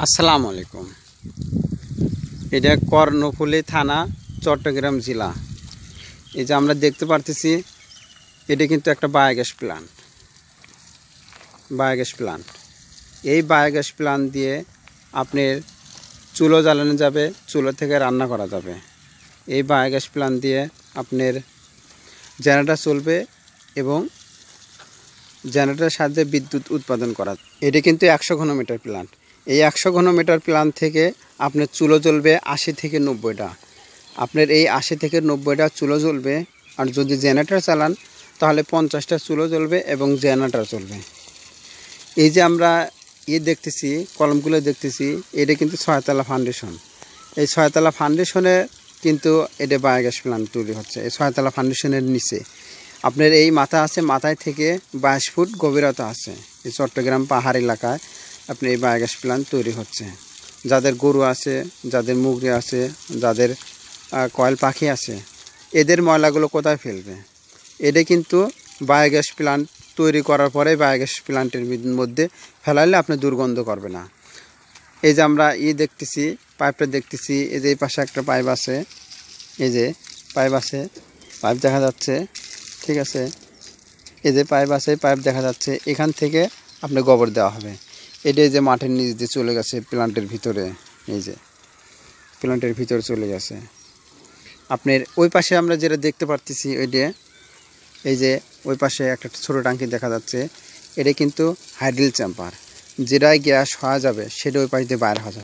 আসসালামু আলাইকুম। এটা কর্ণফুলী থানা, চট্টগ্রাম জেলা। এই যে আমরা দেখতে পারতেছি, এটা কিন্তু একটা বায়োগ্যাস প্লান্ট। এই বায়োগ্যাস প্লান্ট দিয়ে আপনার চুলো জ্বালানো যাবে, চুলো থেকে রান্না করা যাবে। এই বায়োগ্যাস প্লান্ট দিয়ে আপনার জেনারেটর চলবে এবং জেনারেটরের সাহায্যে বিদ্যুৎ উৎপাদন করা। এটা কিন্তু 100 ঘনমিটার প্লান্ট। এই 100 ঘনমিটার প্লান্ট থেকে আপনার চুলো জ্বলবে 80 থেকে 90টা। আপনার এই 80 থেকে 90টা চুলো জ্বলবে। আর যদি জেনারেটর চালান তাহলে 50টা চুলো জ্বলবে এবং জেনারেটর চলবে। এই যে আমরা দেখতেছি, কলমগুলো দেখতেছি, এটা কিন্তু 6তলা ফাউন্ডেশন। এই 6তলা ফাউন্ডেশনে কিন্তু এটা বায়োগ্যাস প্লান্ট তৈরি হচ্ছে। এই 6তলা ফাউন্ডেশনের নিচে আপনার এই মাথা আছে, মাথায় থেকে 22 ফুট গভীরতা আছে। এই চট্টগ্রাম পাহাড় এলাকায় আপনি এই বায়োগ্যাস প্লান্ট তৈরি হচ্ছে। যাদের গরু আছে, যাদের মুরগি আছে, যাদের কয়েল পাখি আছে, এদের ময়লাগুলো কোথায় ফেলবে? এটা কিন্তু বায়োগ্যাস প্লান্ট তৈরি করার পরে বায়োগ্যাস প্লান্টের মধ্যে ফেলাইলে আপনি দুর্গন্ধ করবে না। এই যে আমরা দেখতেছি, পাইপটা দেখতেছি। এই যে এই পাশে একটা পাইপ আছে, এই যে পাইপ দেখা যাচ্ছে, ঠিক আছে। এই যে পাইপ আছে, পাইপ দেখা যাচ্ছে। এখান থেকে আপনি গোবর দেওয়া হবে। এটা যে মাঠের নিচ দিয়ে চলে গেছে প্লান্টের ভিতরে, এই যে প্লান্টের ভিতরে চলে গেছে। আপনার ওই পাশে আমরা যেটা দেখতে পারতেছি, ওইটা এই যে ওই পাশে একটা ছোটো ট্যাঙ্কি দেখা যাচ্ছে। এটা কিন্তু হাইড্রোল চেম্বার, যেটাই গ্যাস হওয়া যাবে সেটা ওই পাশ দিয়ে বাইরে হওয়া যাবে।